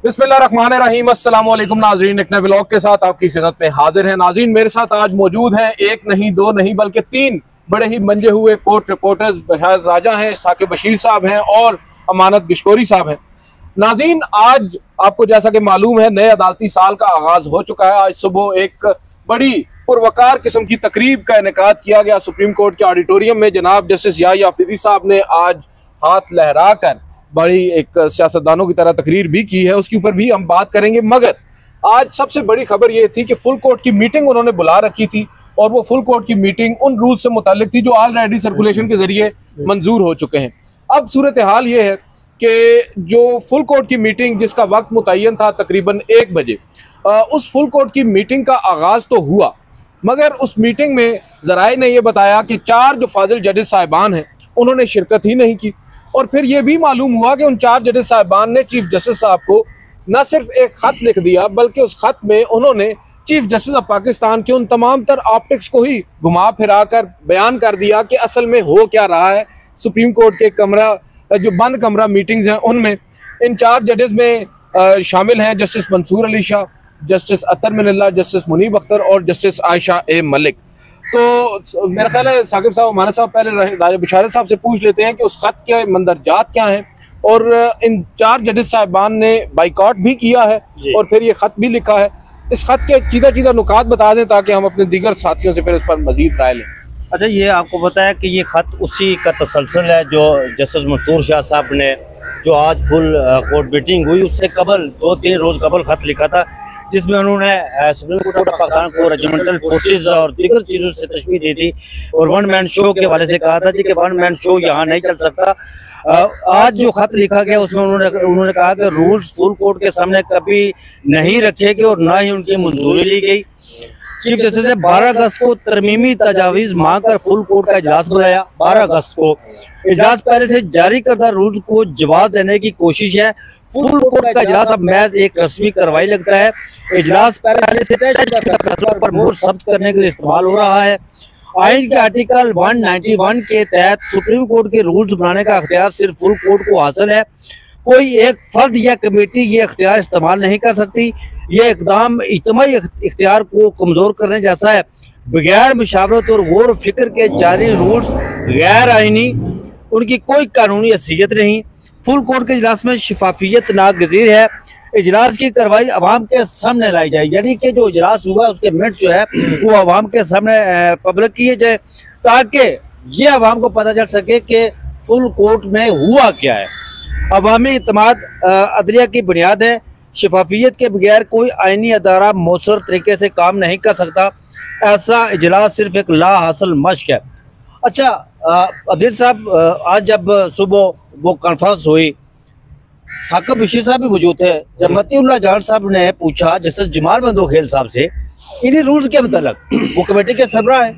बिस्मिल्लाहिर्रहमानिर्रहीम। अस्सलाम वालेकुम नाज़रीन, एक नए व्लॉग के साथ आपकी खिदमत में हाजिर है। नाज़रीन, मेरे साथ आज मौजूद हैं एक नहीं दो नहीं बल्कि तीन बड़े ही मंजे हुए कोर्ट रिपोर्टर्स। बशारत राजा हैं, साकिब बशीर साहब हैं और अमानत गिशकोरी साहब हैं। नाज़रीन, आज आपको जैसा कि मालूम है नए अदालती साल का आगाज हो चुका है। आज सुबह एक बड़ी पुरवकार किस्म की तकरीब का इनेकाद किया गया सुप्रीम कोर्ट के ऑडिटोरियम में। जनाब जस्टिस याहिया अफरीदी साहब ने आज हाथ लहरा कर बड़ी एक सियासतदानों की तरह तकरीर भी की है, उसके ऊपर भी हम बात करेंगे। मगर आज सबसे बड़ी खबर यह थी कि फुल कोर्ट की मीटिंग उन्होंने बुला रखी थी और वो फुल कोर्ट की मीटिंग उन रूल से मुतालिक थी जो ऑलरेडी सर्कुलेशन के जरिए मंजूर हो चुके हैं। अब सूरत हाल ये है कि जो फुल कोर्ट की मीटिंग जिसका वक्त मुतय्यन था तकरीबन 1 बजे, उस फुल कोर्ट की मीटिंग का आगाज़ तो हुआ, मगर उस मीटिंग में ज़राए ने यह बताया कि 4 जो फाजिल जजेस साहिबान हैं उन्होंने शिरकत ही नहीं की। और फिर यह भी मालूम हुआ कि उन 4 जजेस साहिबान ने चीफ जस्टिस साहब को न सिर्फ एक ख़त लिख दिया बल्कि उस ख़त में उन्होंने चीफ जस्टिस ऑफ पाकिस्तान के उन तमाम तर ऑप्टिक्स को ही घुमा फिरा कर बयान कर दिया कि असल में हो क्या रहा है। सुप्रीम कोर्ट के कमरा जो बंद कमरा मीटिंग्स हैं उनमें इन 4 जजेस में शामिल हैं जस्टिस मंसूर अली शाह, जस्टिस अतर मिनल्ला, जस्टिस मुनीब अख्तर और जस्टिस आयशा ए मलिक। तो मेरा ख्याल है साकिब साहब, अमानत साहब, पहले राजा बिशारत साहब से पूछ लेते हैं कि उस खत के मंदरजात क्या हैं और इन 4 जजेस साहिबान ने बाइकआउट भी किया है और फिर ये खत भी लिखा है। इस खत के चीदा नुकात बता दें ताकि हम अपने दीगर साथियों से फिर इस पर मजीद राय लें। अच्छा, ये आपको पता है कि ये खत उसी का तसलसल है जो जस्टिस मंसूर शाह साहब ने जो आज फुल कोर्ट मीटिंग हुई उससे कबल 2-3 रोज कबल खत लिखा था, जिसमें उन्होंने सुप्रीम कोर्ट ऑफ पाकिस्तान को रेजिमेंटल फोर्सेस और दीगर चीज़ों से तशबीह दी थी और वन मैन शो के हवाले से कहा था कि वन मैन शो यहाँ नहीं चल सकता। आज जो खत लिखा गया उसमें उन्होंने कहा कि रूल्स फुल कोर्ट के सामने कभी नहीं रखे गए और ना ही उनकी मंजूरी ली गई। चीफ जस्टिस ने 12 अगस्त को तरमीमी तजावीज़ मांगकर फुल कोर्ट का इजलास बुलाया। 12 अगस्त को इजलास पहले से जारी करदा रूल्स को जवाब देने की कोशिश है। फुल कोर्ट का इजलास अब महज एक रस्मी कार्रवाई लगता है। इजलास पहले से तय फैसला पर मोहर सब्त करने के लिए इस्तेमाल हो रहा है। आइन के आर्टिकल 191 के तहत सुप्रीम कोर्ट के रूल्स बनाने का अख्तियार सिर्फ फुल कोर्ट को हासिल है। कोई एक फर्द या कमेटी ये अख्तियार इस्तेमाल नहीं कर सकती। ये इकदाम इज्तिमाई इख्तियार को कमज़ोर करने जैसा है। बगैर मुशावरत और गौर फिक्र के जारी रूल्स गैर आइनी, उनकी कोई कानूनी हैसियत नहीं। फुल कोर्ट के इजलास में शफाफियत नागज़ीर है। इजलास की कार्रवाई अवाम के सामने लाई जाए, यानी कि जो इजलास हुआ उसके मिनट जो है वो अवाम के सामने पब्लिक किए जाए ताकि ये अवाम को पता चल सके कि फुल कोर्ट में हुआ क्या है। अवामी इत्मीनान अदलिया की बुनियाद है। शफाफियत के बगैर कोई आइनी अदारा मौसर तरीके से काम नहीं कर सकता। ऐसा इजलास सिर्फ एक ला हासिल मश्क है। अच्छा अदील साहब, आज जब सुबह वो कॉन्फ्रेंस हुई साकिब बशीर साहब भी मौजूद थे। जब मतीउल्लाह जान साहब ने पूछा जस्टिस जमाल बंदोखेल साहब से इन्हीं रूल्स के मतलब, वो कमेटी के सरबराह है,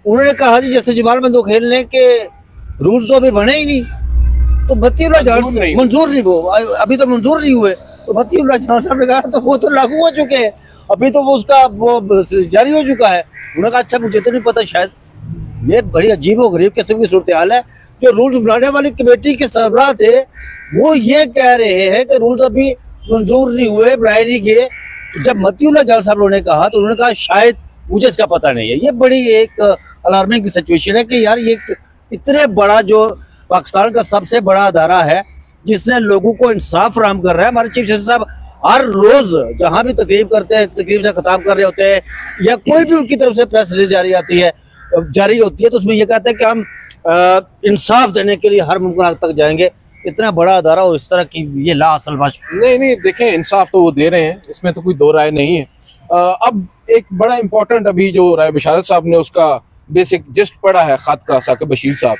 उन्होंने कहा जी जस्टिस जमाल बंदोखेल ने कि रूल्स तो अभी बने ही नहीं, तो मतीउल्लाह जान मंजूर नहीं, वो अभी तो मंजूर नहीं हुए। तो मतीउल्लाह जान साहब ने कहा तो वो तो लागू हो चुके हैं, अभी तो वो उसका वो जारी हो चुका है। उन्होंने कहा अच्छा मुझे तो नहीं पता। शायद ये बड़ी अजीब व गरीब किस्म की सूरत हाल है। जो रूल्स बनाने वाली कमेटी के सरबराह थे वो ये कह रहे हैं कि रूल्स अभी मंजूर नहीं हुए, बनाए नहीं गए। जब मतीउल्लाह जान साहब ने कहा तो उन्होंने कहा शायद मुझे इसका पता नहीं है। ये बड़ी एक अलार्मिंग की सिचुएशन है कि यार ये इतने बड़ा जो पाकिस्तान का सबसे बड़ा अदारा है जिसने लोगों को इंसाफ फराहम कर रहा है। हमारे चीफ जस्टिस साहब हर रोज जहाँ भी तकरीब करते हैं, तकरीब से खिताब कर रहे होते हैं या कोई भी उनकी तरफ से प्रेस रिलीज जारी होती है तो उसमें यह कहते हैं कि हम इंसाफ देने के लिए हर मुमकिन हद तक जाएंगे। इतना बड़ा अदारा और इस तरह की ये ला असल बात नहीं, देखें इंसाफ तो वो दे रहे हैं, इसमें तो कोई दो राय नहीं है। अब एक बड़ा इंपॉर्टेंट अभी जो राय बिशारत साहब ने उसका बेसिक जिस्ट पढ़ा है खत का साकिब बशीर साहब,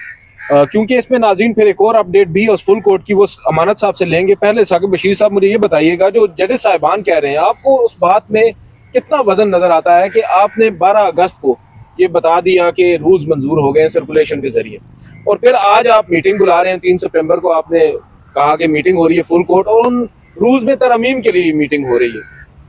क्योंकि इसमें नाज़रीन फिर एक और अपडेट भी उस फुल कोर्ट की वो अमानत साहब से लेंगे। पहले साकिब बशीर साहब मुझे ये बताइएगा जो जजेस साहिबान कह रहे हैं, आपको उस बात में कितना वजन नजर आता है कि आपने 12 अगस्त को ये बता दिया कि रूल्स मंजूर हो गए सर्कुलेशन के जरिए और फिर आज आप मीटिंग बुला रहे हैं। 3 सितंबर को आपने कहा कि मीटिंग हो रही है फुल कोर्ट और उन रूल्स में तरमीम के लिए मीटिंग हो रही है।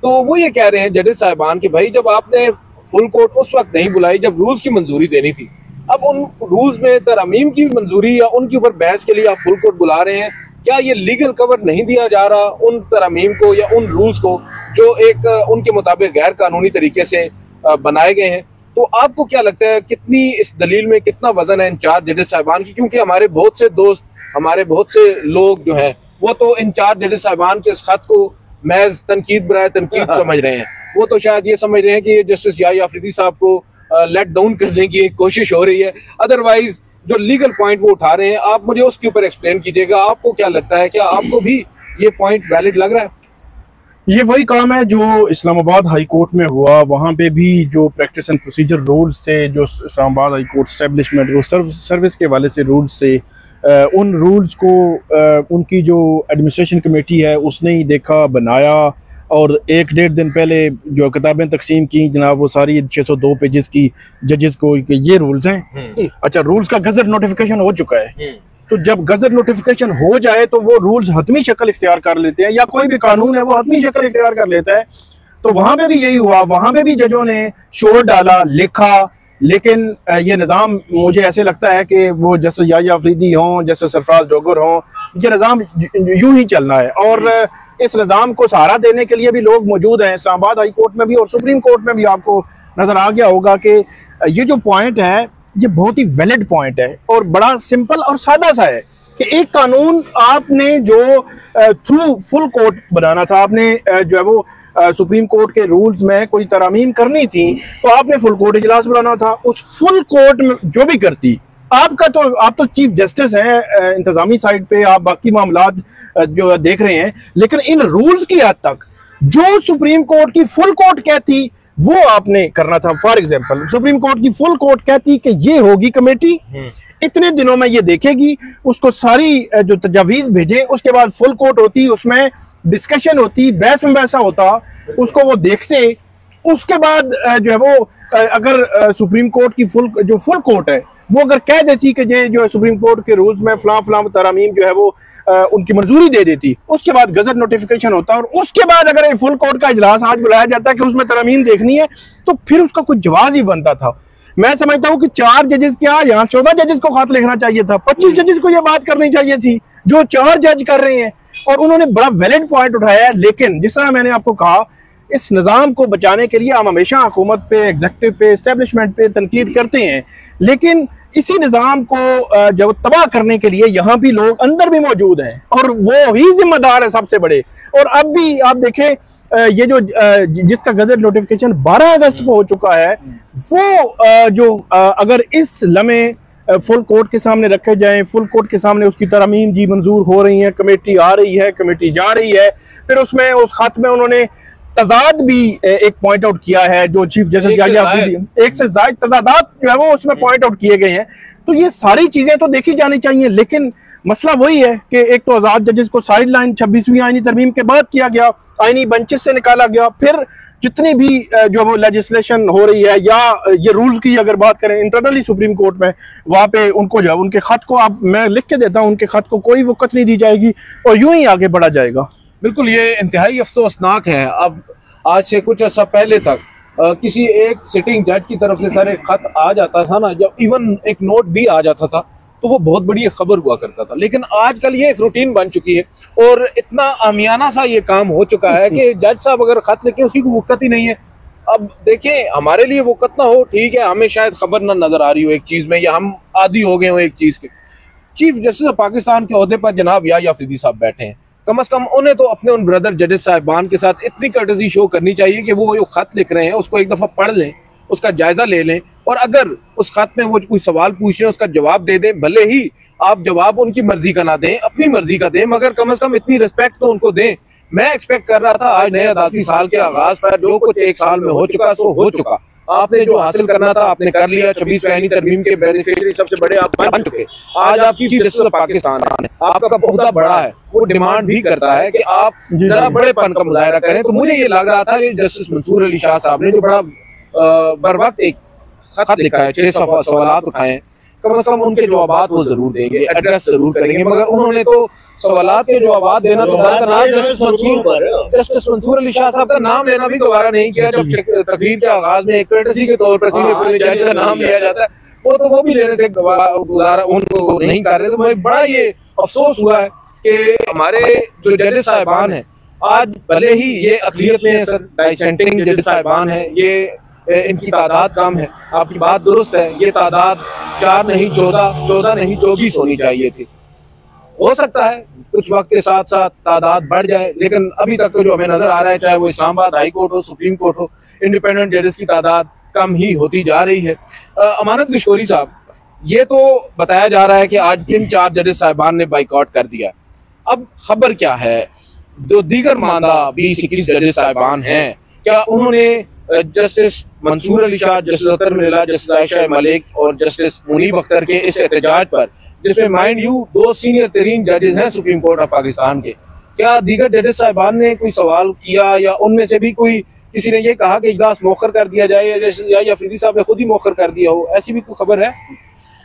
तो वो ये कह रहे हैं जजेस साहिबान कि भाई जब आपने फुल कोर्ट उस वक्त नहीं बुलाई जब रूल्स की मंजूरी देनी थी, अब उन रूल्स में तरमीम की मंजूरी या उनके ऊपर बहस के लिए आप फुल कोर्ट बुला रहे हैं क्या ये लीगल कवर नहीं दिया जा रहा उन तरमीम को या उन रूल्स को जो एक उनके मुताबिक गैर कानूनी तरीके से बनाए गए हैं? तो आपको क्या लगता है कितनी इस दलील में कितना वजन है इन 4 जजेस साहिबान की? क्योंकि हमारे बहुत से दोस्त, हमारे बहुत से लोग जो हैं वो तो इन 4 जजेस साहिबान के इस खत को महज तनकीद बराए तनकीद समझ रहे हैं। वो तो शायद ये समझ रहे हैं कि जस्टिस याहिया अफरीदी साहब को लेट डाउन करने की एक कोशिश हो रही है। अदरवाइज जो लीगल पॉइंट वो उठा रहे हैं, आप मुझे उसके ऊपर एक्सप्लेन कीजिएगा। आपको क्या लगता है, क्या आपको भी ये पॉइंट वैलिड लग रहा है? ये वही काम है जो इस्लामाबाद हाई कोर्ट में हुआ। वहाँ पे भी जो प्रैक्टिस एंड प्रोसीजर रूल्स थे, जो इस्लामाबाद हाई कोर्ट स्टैब्लिशमेंट वो सर्विस के वाले से रूल्स थे, उन रूल्स को उनकी जो एडमिनिस्ट्रेशन कमेटी है उसने ही देखा, बनाया, और 1-1.5 दिन पहले जो किताबें तकसीम की जनाब, वो सारी 602 पेजेस की जजेस को कि ये रूल्स हैं। अच्छा, रूल्स का गजट नोटिफिकेशन हो चुका है, तो जब गजट नोटिफिकेशन हो जाए तो वो रूल्स हतमी शक्ल इख्तियार कर लेते हैं, या कोई भी कानून है वो हतमी शक्ल इख्तियार कर लेता है। तो वहां पे भी यही हुआ, वहां पे भी जजों ने शोर डाला, लिखा, लेकिन ये निज़ाम मुझे ऐसे लगता है कि वो जैसे याहिया अफरीदी हों, जैसे सरफराज डोगर हों, ये निज़ाम यूं ही चलना है। और इस निज़ाम को सहारा देने के लिए भी लोग मौजूद हैं इस्लामाबाद हाई कोर्ट में भी और सुप्रीम कोर्ट में भी। आपको नज़र आ गया होगा कि ये जो पॉइंट है ये बहुत ही वैलिड पॉइंट है और बड़ा सिंपल और सादा सा है कि एक कानून आपने जो थ्रू फुल कोर्ट बनाना था, आपने जो है वो सुप्रीम कोर्ट के रूल्स में कोई तरामीम करनी थी तो आपने फुल कोर्ट इजलास बुलाना था। उस फुल कोर्ट में जो भी करती आपका, तो आप तो चीफ जस्टिस हैं इंतजामी साइड पे, आप बाकी मामलात जो देख रहे हैं, लेकिन इन रूल्स की हद तक जो सुप्रीम कोर्ट की फुल कोर्ट कहती वो आपने करना था। फॉर एग्जांपल, सुप्रीम कोर्ट की फुल कोर्ट कहती कि ये होगी कमेटी, इतने दिनों में ये देखेगी, उसको सारी जो तजावीज भेजे, उसके बाद फुल कोर्ट होती, उसमें डिस्कशन होती, बहस मुबासा होता, उसको वो देखते, उसके बाद जो है वो अगर सुप्रीम कोर्ट की फुल कोर्ट है वो अगर कह देती कि ये जो है सुप्रीम कोर्ट के रूल्स में फलां तरामीम जो है वो उनकी मंजूरी दे देती, उसके बाद गजट नोटिफिकेशन होता, और उसके बाद अगर ये फुल कोर्ट का इजलास आज बुलाया जाता है कि उसमें तरामीम देखनी है, तो फिर उसका कुछ जवाब ही बनता था। मैं समझता हूँ कि 4 जजेस क्या, यहाँ 14 जजेस को खत लिखना चाहिए था, 25 जजेस को यह बात करनी चाहिए थी जो 4 जज कर रहे हैं, और उन्होंने बड़ा वैलिड पॉइंट उठाया है। लेकिन जिस तरह मैंने आपको कहा, इस निज़ाम को बचाने के लिए हम हमेशा हुकूमत पे, एग्जीक्यूटिव पे, एस्टेब्लिशमेंट पे तनकीद करते हैं, लेकिन इसी निज़ाम को जब तबाह करने के लिए यहाँ भी लोग अंदर भी मौजूद हैं और वो ही जिम्मेदार है सबसे बड़े। और अब भी आप देखें ये जो जिसका गजट नोटिफिकेशन 12 अगस्त को हो चुका है, वो जो अगर इस लम्हे फुल कोर्ट के सामने रखे जाएं, फुल कोर्ट के सामने उसकी तरमीम जी मंजूर हो रही है, कमेटी आ रही है, कमेटी जा रही है, फिर उसमें उस खत में उन्होंने तजाद भी एक पॉइंट आउट किया है, जो चीफ जस्टिस याहिया अफरीदी, एक से ज्यादा तजादात जो है वो उसमें पॉइंट आउट किए गए हैं। तो ये सारी चीजें तो देखी जानी चाहिए, लेकिन मसला वही है कि एक तो आजाद जजेस को साइड लाइन 26वीं आईनी तरमीम के बाद किया गया, आईनी बेंचेस से निकाला गया, फिर जितनी भी जो वो लेजिस्लेशन हो रही है, या ये रूल्स की अगर बात करें इंटरनली सुप्रीम कोर्ट में, वहाँ पे उनको जो उनके खत को, आप मैं लिख के देता हूँ, उनके खत को कोई वक़्त नहीं दी जाएगी और यूं ही आगे बढ़ा जाएगा। बिल्कुल, ये इंतहाई अफसोसनाक है। अब आज से कुछ अर्सा पहले तक किसी एक सिटिंग जज की तरफ से सारे खत आ जाता था ना, जब इवन एक नोट भी आ जाता था तो वो बहुत बड़ी खबर हुआ करता था। लेकिन आजकल ये एक रूटीन बन चुकी है और इतना आमियाना सा ये काम हो चुका है कि जज साहब अगर खत लिखे उसकी कोई वक़्त ही नहीं है। अब देखें, हमारे लिए वक़्त ना हो, ठीक है, हमें शायद खबर ना नजर आ रही हो एक चीज़ में, या हम आदी हो गए हो एक चीज़ के। चीफ जस्टिस ऑफ पाकिस्तान के ओहदे पर जनाब याहिया अफरीदी साहब बैठे हैं, कम अज कम उन्हें तो अपने उन ब्रदर जजेस साहिबान के साथ इतनी कर्टसी शो करनी चाहिए कि वो जो खत लिख रहे हैं उसको एक दफ़ा पढ़ लें, उसका जायजा ले लें, और अगर उस खत में वो कोई सवाल पूछ रहे हैं उसका जवाब दे दें। भले ही आप जवाब उनकी मर्जी का ना दें, अपनी मर्जी का दें, मगर कम से कम इतनी रिस्पेक्ट तो उनको दें। मैं एक्सपेक्ट कर रहा था आज नए अदालती साल के आगाज पर जो कुछ एक साल में हो चुका सो हो चुका, आपने जो हासिल करना था आपने कर लिया। 26वीं आईनी तरमीम के बेनिफिशियरी सबसे बड़े आप बन चुके। आज आप चीफ जस्टिस ऑफ पाकिस्तान है, आपका बहुत बड़ा है, वो डिमांड भी करता है कि आप जरा बड़ेपन का मुजाहरा करें। तो मुझे ये लग रहा था कि जस्टिस मंसूर अली शाह साहब ने जो बड़ा बर वक्त एक खत लिखा है, 6 सवाल उठाए हैं, कम से कम उनके जवाब वो जरूर देंगे, एड्रेस जरूर करेंगे, मगर उन्होंने तो सवालात के जवाब देना तो जस्टिस मंसूर अली शाह साहब का नाम लेना भी गवारा नहीं किया। जब तकरीर के आगाज में एक कर्टसी के तौर पर जज का नाम लिया जाता है, वो भी लेने से गुजारा उनको नहीं कर रहे। तो मुझे बड़ा ये अफसोस हुआ है कि हमारे जो जजेस साहिबान हैं आज भले ही ये अक़लियत में है सर, डिसेंटिंग जजेस साहिबान हैं, ये इनकी तादाद कम है, आपकी बात दुरुस्त है, ये तादाद 4 नहीं 14 नहीं 24 होनी चाहिए थी। हो सकता है कुछ वक्त के साथ साथ तादाद बढ़ जाए, लेकिन अभी तक तो जो हमें नजर आ रहा है, चाहे वो इस्लामाबाद हाई कोर्ट हो, सुप्रीम कोर्ट हो, इंडिपेंडेंट जजेस की तादाद कम ही होती जा रही है। अमानत किशोरी साहब, ये तो बताया जा रहा है कि आज जिन 4 जजेस साहिबान ने बाइकआउट कर दिया, अब खबर क्या है जो दीगर मानदा 20-21 जजेस साहिबान हैं, क्या उन्होंने जस्टिस मंसूर अली शाह, जस्टिस अतर मिर्ज़ा, जस्टिस आयशा मलिक और जस्टिस मुनीब अख्तर के इस एहतजाज पर, जिसमें माइंड यू 2 सीनियर तरीन जजेस हैं सुप्रीम कोर्ट ऑफ पाकिस्तान के, क्या दीगर जजेस साहिबान ने कोई सवाल किया या उनमें से भी कोई किसी ने ये कहा कि इजलास मौखर कर दिया जाए, या अफरीदी साहब ने खुद ही मौखर कर दिया हो, ऐसी भी कोई खबर है?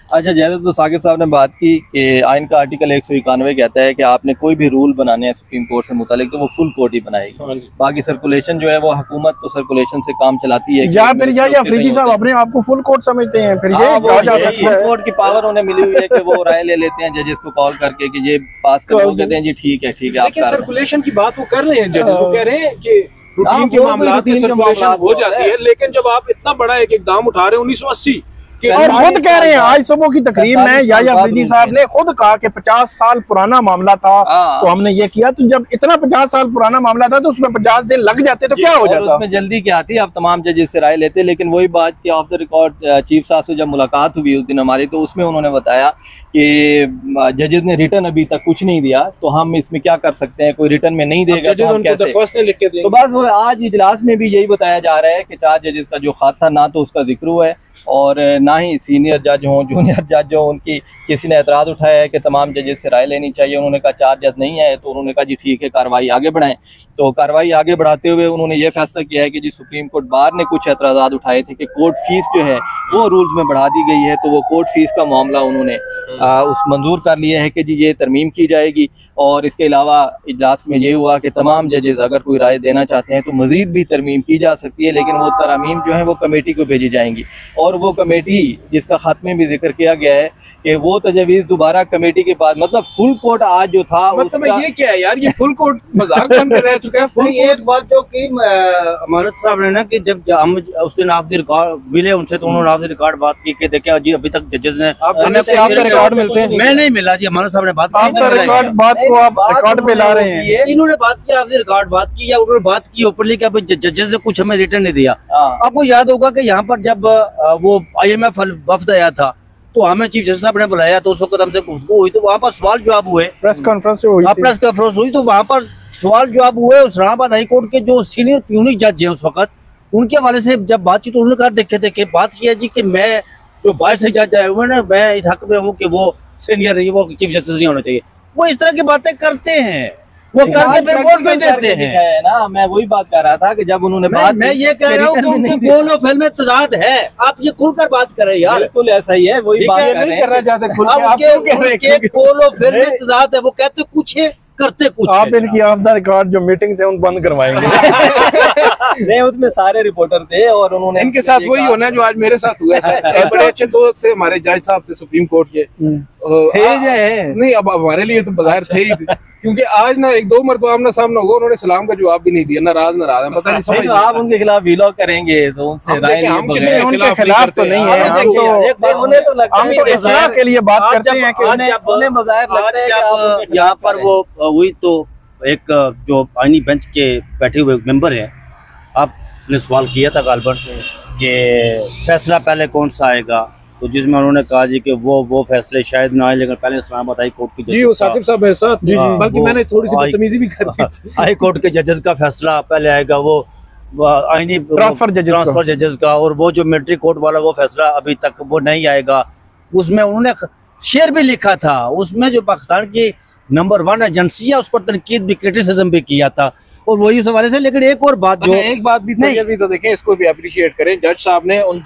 अच्छा, जैसे तो साकिब साहब ने बात की कि आइन का आर्टिकल 191 कहता है कि आपने कोई भी रूल बनाने हैं सुप्रीम कोर्ट से मुतालिक तो वो फुल कोर्ट ही बनाएगी, बाकी सर्कुलेशन जो है वो हुकूमत तो सर्कुलेशन से काम चलाती है। या फिर या अफरीदी साहब अपने आप को फुल कोर्ट समझते हैं, फिर ये फुल कोर्ट की पावर उन्हें मिली हुई है कि वो राय ले लेते हैं जजेस को कॉल करके कि ये पास कर, वो कहते हैं जी ठीक है लेकिन सर्कुलेशन की बात वो कर रहे हैं, जजेस वो कह रहे हैं कि रूटीन के मामलात में सर्कुलेशन हो जाती है, लेकिन जब आप इतना बड़ा एक इकदाम उठा रहे हैं 1980 और खुद कह रहे हैं, आज सुबह की तकरीब में याया अफरीदी साहब ने खुद कहा कि 50 साल पुराना मामला था तो हमने ये किया, तो जब इतना 50 साल पुराना मामला था तो उसमें 50 दिन लग जाते तो क्या हो जाता? उसमें जल्दी क्या आती, आप तमाम जजेस से राय लेते। लेकिन वही बात कि ऑफ द रिकॉर्ड चीफ साहब से जब मुलाकात हुई उस दिन हमारी, तो उसमें उन्होंने बताया कि जजेस ने रिटर्न अभी तक कुछ नहीं दिया, तो हम इसमें क्या कर सकते हैं, कोई रिटर्न में नहीं देगा तो हम कैसे। तो बस वो आज इजलास में भी यही बताया जा रहा है कि 4 जजेस का जो खत था ना तो उसका जिक्र हुआ है और ना ही सीनियर जज हों, जूनियर जज हों, उनकी किसी ने एतराज़ उठाया है कि तमाम जजेस से राय लेनी चाहिए। उन्होंने कहा 4 जज नहीं है, तो उन्होंने कहा जी ठीक है कार्रवाई आगे बढ़ाएं। तो कार्रवाई आगे बढ़ाते हुए उन्होंने ये फैसला किया है कि जी सुप्रीम कोर्ट बार ने कुछ एतराज़ात उठाए थे कि कोर्ट फीस जो है वो रूल्स में बढ़ा दी गई है, तो वो कोर्ट फीस का मामला उन्होंने उस मंजूर कर लिया है कि जी ये तरमीम की जाएगी। और इसके अलावा इजलास में ये हुआ कि तमाम जजेस अगर कोई राय देना चाहते हैं तो मज़ीद भी तरमीम की जा सकती है, लेकिन वो तरमीम जो है वो कमेटी को भेजी जाएंगी और वो कमेटी जिसका ख़त में भी जिक्र किया गया है कि वो तजवीज़ दोबारा कमेटी के बाद, मतलब फुल कोर्ट आज जो था मतलब ये क्या है यार, ये फुल कोर्ट मजाक बनकर रह चुका है। फुल एक बात जो कि अमानत साहब ने ना कि जब हम उस दिन ऑफ द रिकॉर्ड मिले उनसे तो उन्होंने ऑफ द रिकॉर्ड बात की कि देखिए जी अभी तक जजेस ने रिकॉर्ड मिलते हैं, मैं नहीं मिला जी, अमानत साहब ने बात को आप रिकॉर्ड पे ला रहे हैं। इन्होंने बात की, आपने रिकॉर्ड बात की या उन्होंने बात की ओपनली कि अभी जजेस ने कुछ हमें रिटर्न नहीं दिया। आपको याद होगा कि यहाँ पर जब वो IMF वफ्द आया था तो हमें चीफ जस्टिस साहब ने बुलाया, तो उस वक्त हमसे गुफ्तगू हुई, तो वहाँ पर सवाल जवाब हुए, प्रेस कॉन्फ्रेंस हुई, तो वहाँ पर सवाल जवाब हुए। इस्लामाबाद हाई कोर्ट के जो सीनियर प्यूनिक जज हैं उस वक्त, उनके हवाले से जब बातचीत, उन्होंने कहा देखे बात किया जी कि मैं जो बाहर से जज आए हुए ना, मैं इस हक में हूँ कि वो सीनियर नहीं, वो चीफ जस्टिस नहीं होना चाहिए। वो इस तरह की बातें करते हैं, वो करके फिर वोट भी देते हैं ना। मैं वही बात कर रहा था कि जब उन्होंने मैं ये कह रहा हूँ कि उनके गोल और फिल्म में तजाद है, आप ये खुलकर बात कर रहे हैं यार। बिल्कुल ऐसा ही है, वही बात नहीं करना चाहते खुल के, आप क्यों कह रहे हैं? गोल और फिल्म में तजाद है, वो कहते कुछ है करते कुछ। आप इनकी ऑफ द रिकॉर्ड जो मीटिंग्स हैं उन बंद करवाएंगे। नहीं, उसमें सारे रिपोर्टर थे और उन्होंने इनके साथ वही होना है जो आज मेरे साथ हुआ है। बड़े अच्छे दोस्त से हमारे जज साहब थे सुप्रीम कोर्ट के, नहीं अब हमारे लिए तो बाहर थे ही, क्योंकि आज ना 1-2 मरतबा आमना सामना होगा, उन्होंने सलाम का जवाब भी नहीं दिया, नाराज पता नहीं समझ। तो आप उनके खिलाफ वीलॉग करेंगे तो उनसे राय उनके खिलाफ तो नहीं है, हम तो इस्लाह के लिए बात करते हैं कि उन्हें मज़ाहिर लगता है कि यहाँ पर वो हुई तो एक जो आईनी बेंच के बैठे हुए मेंबर हैं, आपने सवाल किया था गालबन कि फैसला पहले कौन सा आएगा, तो जिसमें उन्होंने कहा जी कि वो फैसले शायद ना आए, लेकिन पहले इस्लामाबाद हाई कोर्ट के जी, वो साकिब साहब है साथ, बल्कि मैंने थोड़ी सी बदतमीजी भी कर दी थी। हाई कोर्ट के जजेस का फैसला पहले आएगा, वो आईनी ट्रांसफर जजेस का, और वो जो मिलिट्री कोर्ट वाला वो फैसला अभी तक वो नहीं आएगा। उसमें उन्होंने शेर भी लिखा था, उसमें जो पाकिस्तान की नंबर 1 एजेंसी है उस पर तनकीद भी, क्रिटिसिज्म भी किया था, और वही उस हवाले से। लेकिन एक और बात जो एक बात भी तो देखें, इसको भी अप्रिशिएट करें, जज साहब ने उन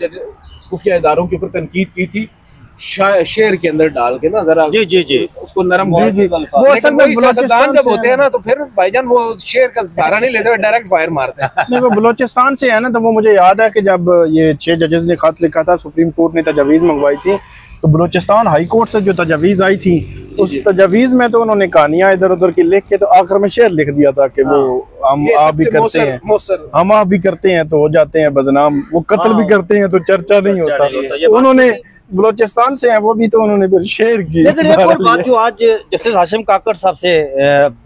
खुफिया इदारों के ऊपर तनकीद की थी शेर के अंदर डाल के ना, जरा जी उसको नरम वो असल में सियासतदान जब होते हैं ना तो फिर भाईजान वो शेर का सहारा नहीं लेते, डायरेक्ट फायर मारते हैं। नहीं, वो बलोचिस्तान से है ना, तो वो मुझे याद है कि जब ये 6 जजेस ने खत लिखा था, सुप्रीम कोर्ट ने तजवीज़ मंगवाई थी तो बलूचिस्तान हाई कोर्ट से जो तजावीज़ आई थी, उस तजावीज़ में तो उन्होंने कहानियाँ इधर उधर की लिख के तो आखिर में शेर लिख दिया था कि वो हम आप भी करते हैं, हम आप भी करते हैं तो हो जाते हैं बदनाम, वो कत्ल भी करते हैं तो चर्चा नहीं होता। तो उन्होंने बलूचिस्तान से हैं वो भी, तो उन्होंने फिर शेर की। लेकिन एक और बात जो आज जस्टिस हाशिम काकड़ साहब से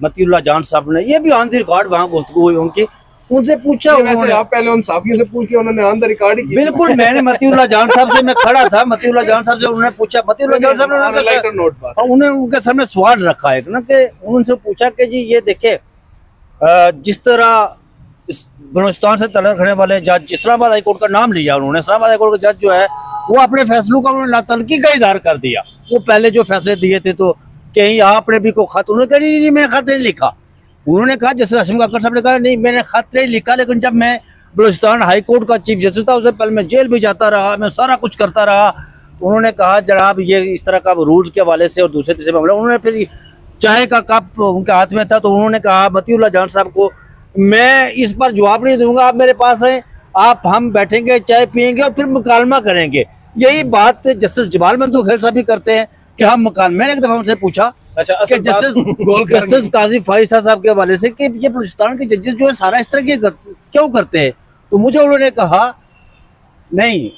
मतीउल्लाह जान साहब ने, ये भी ऑन द रिकॉर्ड वहाँ गुफ्तगू हुई उनकी, उनसे पूछा वैसे आप पहले उन साफियों से पूछ के उन्होंने ऑन द रिकॉर्ड ही बिल्कुल मैंने मतीउल्लाह जान साहब से मैं खड़ा था, मतीउल्लाह जान साहब से उन्होंने पूछा, मतीउल्लाह जान साहब ने उन्हें उनके सामने सवाल रखा है ना कि उनसे पूछा कि जी ये देखे जिस तरह इस बलूचिस्तान से तलक रखने वाले जज, इस्लामाबाद हाई कोर्ट का नाम लिया उन्होंने, इस्लामाबाद हाई कोर्ट का जज जो है वो अपने फैसलों का उन्होंने लातलकी का इजहार कर दिया। वो पहले जो फैसले दिए थे तो कहीं आपने भी कोई खत, उन्होंने कहा नहीं मैंने खत नहीं लिखा। उन्होंने कहा जैसे हाशिम काकड़ साहब ने कहा नहीं मैंने खत नहीं लिखा, लेकिन जब मैं बलूचिस्तान हाई कोर्ट का चीफ जस्टिस था उससे पहले मैं जेल भी जाता रहा, मैं सारा कुछ करता रहा। तो उन्होंने कहा जनाब ये इस तरह का रूल्स के हवाले से और दूसरे तीसरे मामले, उन्होंने फिर चाय का कप उनके हाथ में था तो उन्होंने कहा मतीउल्लाह जान साहब को मैं इस पर जवाब नहीं दूंगा, आप मेरे पास हैं, आप हम बैठेंगे चाय पियेंगे और फिर मुकालमा करेंगे। यही बात जस्टिस जमाल मंसूर खैल साहब भी करते हैं कि हम मकान, मैंने एक दफा उनसे पूछा कि जस्टिस काजी फाइजा साहब के हवाले से कि ये बलूचिस्तान के जजेस जो है सारा इस तरह के क्यों करते हैं, तो मुझे उन्होंने कहा नहीं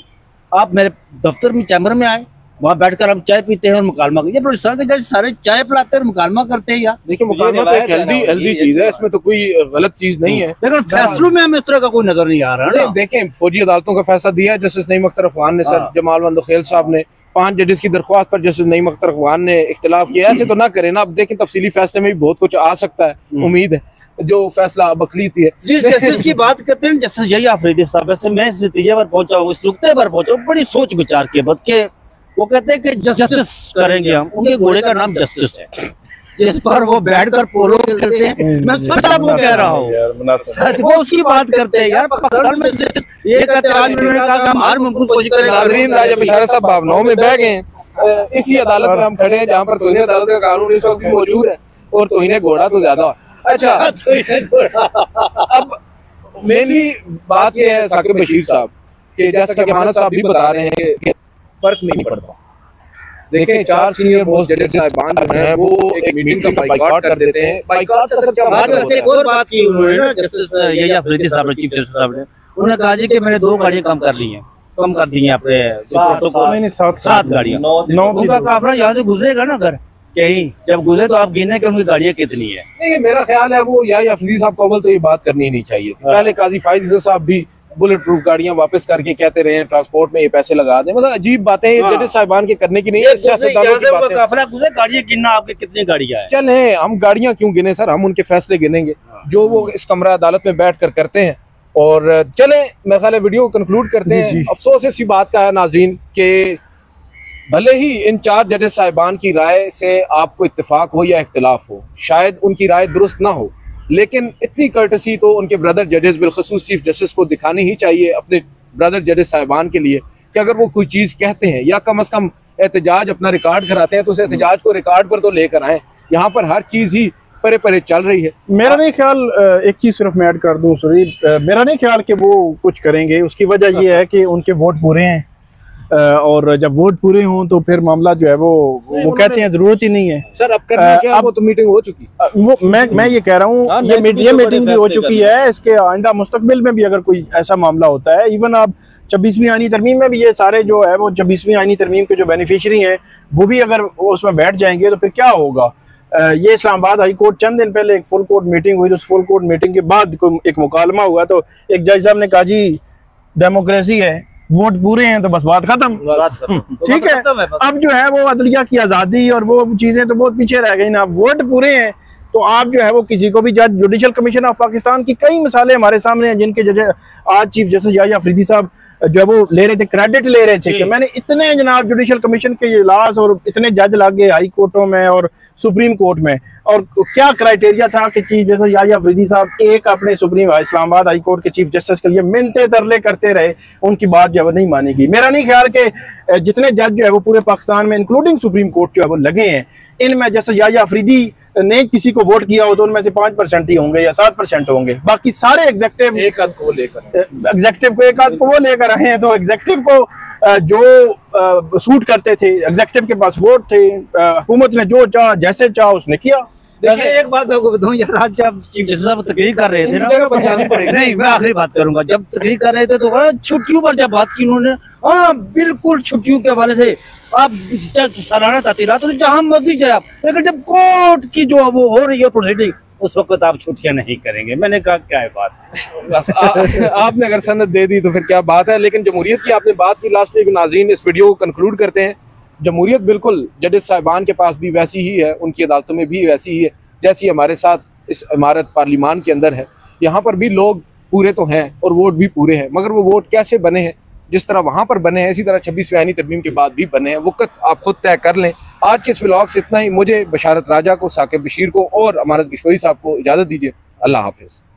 आप मेरे दफ्तर में चैम्बर में आए, वहाँ बैठकर हम चाय पीते हैं और मुकालमा करते हैं। बलूचिस्तान के जज सारे चाय पिलाते हैं और मुकालमा करते हैं यार। देखिए मुकालमा तो एक हेल्दी चीज है, इसमें तो कोई गलत चीज नहीं है, लेकिन फैसलों में हमें इस तरह का कोई नजर नहीं आ रहा है। देखें फौजी अदालतों का फैसला दिया है जस्टिस नईम अख्तर अफगान ने, सर जमाल मंसूर खैल साहब ने, 5 जजेस की दरख्वास्त पर जस्टिस नईम अख्तर अफगान ने इख्तिलाफ किया। ऐसे तो ना करें ना, अब देखें तफसीली फैसले में भी बहुत कुछ आ सकता है, उम्मीद है जो फैसला अब अकलीती है। जिस जस्टिस की बात करते हैं जस्टिस यही अफरीदी साहब, ऐसे मैं इस नतीजे पर पहुंचा हूँ, इस नुकते पर पहुंचा हूँ बड़ी सोच विचार के बाद के वो कहते हैं कि जस्टिस करेंगे हम, उनके घोड़े का नाम जस्टिस है जिस पर वो बैठकर पोलो खेलते हैं। मैं सच आपको कह रहा हूँ, सच वो उसकी बात करते हैं यार। ये कहते हैं आज उन्होंने कहा कि हम हर मुमकिन कोशिश करेंगे। नाज़रीन राजा बिशारा साहब भावनाओं में बह गए हैं, इसी अदालत में हम खड़े हैं जहाँ पर तौहीन अदालत का कानून इस वक्त भी मौजूद है और तौहीन घोड़ा तो ज्यादा। अच्छा अब मेनली बात यह है साकिब बशीर साहब कि जैसा कि अमानत साहब भी बता रहे हैं कि फर्क नहीं पड़ता। देखें 4 सीनियर मोस्ट जजेस साहिबान जो हैं वो एक मीटिंग का बाइकआउट कर देते हैं। बाइकआउट का सर क्या बात है? एक और बात की उन्होंने ना जस्टिस यही अफरीदी साहब ने, चीफ जस्टिस साहब ने, उन्होंने कहा जी कि मैंने 2 गाड़ियां कम कर ली हैं, कम कर दी हैं अपने प्रोटोकॉल, 7 गाड़ियां। उनका काफिला यहाँ से गुजरेगा ना घर कहीं, जब गुजरे तो आप गिने कि उनकी गाड़ियां कितनी है। नहीं मेरा ख्याल है वो या अफरीदी साहब को अव्वल तो ये बात करनी नहीं चाहिए थी। पहले काजी फाइज साहब भी बुलेट प्रूफ गाड़ियां वापस करके कहते रहे हैं ट्रांसपोर्ट में ये पैसे लगा दें, मतलब अजीब बातें जजेस साहिबान के करने की नहीं है, सियासतदानों की बातें। काफिला गुजरे, गाड़ियां गिनना आपके कितनी गाड़ियां हैं? चल है हम गाड़ियां क्यों गिने सर, हम उनके फैसले गिनेंगे जो वो इस कमरा अदालत में बैठ कर करते हैं। और चले मेरे ख्याल है वीडियो को कंक्लूड करते हैं। अफसोस इसी बात का है नाजरीन कि भले ही इन 4 जजेस साहिबान की राय से आपको इत्तेफाक हो या इख्तिलाफ हो, शायद उनकी राय दुरुस्त ना हो, लेकिन इतनी कर्टसी तो उनके ब्रदर जजेस बिलखसूस चीफ जस्टिस को दिखानी ही चाहिए अपने ब्रदर जजेस साहिबान के लिए कि अगर वो कोई चीज़ कहते हैं या कम अज़ कम एहतजाज अपना रिकॉर्ड कराते हैं तो उस एहतजाज को रिकॉर्ड पर तो लेकर आएँ। यहाँ पर हर चीज़ ही परे परे चल रही है। मेरा नहीं ख्याल, एक चीज़ सिर्फ मैं ऐड कर दूँ सॉरी, मेरा नहीं ख्याल कि वो कुछ करेंगे। उसकी वजह ये है कि उनके वोट पूरे हैं और जब वोट पूरे हों तो फिर मामला जो है वो कहते हैं जरूरत ही नहीं है सर। अब करना क्या, अब वो तो मीटिंग हो चुकी, वो मैं ये कह रहा हूँ ये मीटिंग भी हो चुकी है। इसके आइंदा मुस्तकबिल में भी अगर कोई ऐसा मामला होता है, इवन आप 26वीं आईनी तरमीम में भी ये सारे जो है वो 26वीं आईनी तरमीम के जो बेनिफिशरी हैं वो भी अगर वो उसमें बैठ जाएंगे तो फिर क्या होगा। ये इस्लामाबाद हाई कोर्ट चंद दिन पहले एक फुल कोर्ट मीटिंग हुई, तो उस फुल कोर्ट मीटिंग के बाद एक मुकालमा हुआ तो एक जज साहब ने कहा जी डेमोक्रेसी है, वोट पूरे हैं तो बस बात खत्म। ठीक है, अब जो है वो अदलिया की आज़ादी और वो चीज़ें तो बहुत पीछे रह गई ना। वोट पूरे हैं तो आप जो है वो किसी को भी जज, जुडिशल कमीशन ऑफ पाकिस्तान की कई मिसालें हमारे सामने हैं जिनके जज आज चीफ जस्टिस याहिया अफरीदी साहब जो है वो ले रहे थे, क्रेडिट ले रहे थे कि मैंने इतने जनाब जुडिशल कमीशन के इजलास और इतने जज लागे हाई कोर्टों में और सुप्रीम कोर्ट में, और क्या क्राइटेरिया था कि चीफ जस्टिस याहिया अफरीदी साहब एक अपने सुप्रीम इस्लामाबाद हाई कोर्ट के चीफ जस्टिस के लिए मिन्नतें तरले करते रहे, उनकी बात जो है वो नहीं मानेगी। मेरा नहीं ख्याल कि जितने जज जो है वो पूरे पाकिस्तान में इंक्लूडिंग सुप्रीम कोर्ट जो है वो लगे हैं, इनमें जस्टिस याहिया अफरीदी ने किसी को वोट किया हो तो उनमें से 5% ही होंगे या 7% होंगे, बाकी सारे एग्जेक्टिव एक आध को लेकर एग्जेक्टिव को एक आध को वो लेकर रहे हैं तो एग्जेक्टिव को जो सूट करते थे, एग्जेक्टिव के पास वोट थे, हुकूमत ने जो चाहा जैसे चाहा उसने किया। देखिए एक बात आपको बताऊं यार, आज जब चीफ जस्टिस साहब तकरीर कर रहे थे ना, नहीं मैं आखिरी बात करूंगा, जब तकरीर कर रहे थे तो छुट्टियों पर जब बात की उन्होंने, हाँ बिल्कुल छुट्टियों के हवाले से आप सालाना तातीरात तो जहाँ मर्जी जाए आप, लेकिन जब कोर्ट की जो वो हो रही है प्रोसीडिंग उस वक्त आप छुट्टियां नहीं करेंगे। मैंने कहा क्या है बात, बस आपने अगर सनद दे दी तो फिर क्या बात है। लेकिन जमहूरियत की आपने बात की लास्ट में, नाज़रीन इस वीडियो को कंक्लूड करते हैं। जमहूरियत बिल्कुल जजेस साहिबान के पास भी वैसी ही है, उनकी अदालतों में भी वैसी ही है जैसी हमारे साथ इस इमारत पार्लिमान के अंदर है। यहाँ पर भी लोग पूरे तो हैं और वोट भी पूरे हैं, मगर वो वोट कैसे बने हैं, जिस तरह वहाँ पर बने हैं इसी तरह 26वीं आईनी तरमीम के बाद भी बने हैं। वक्त आप खुद तय कर लें। आज के इस व्लॉग से इतना ही। मुझे बशारत राजा को, साकिब बशीर को और अमानत किशोरी साहब को इजाज़त दीजिए। अल्लाह हाफिज़।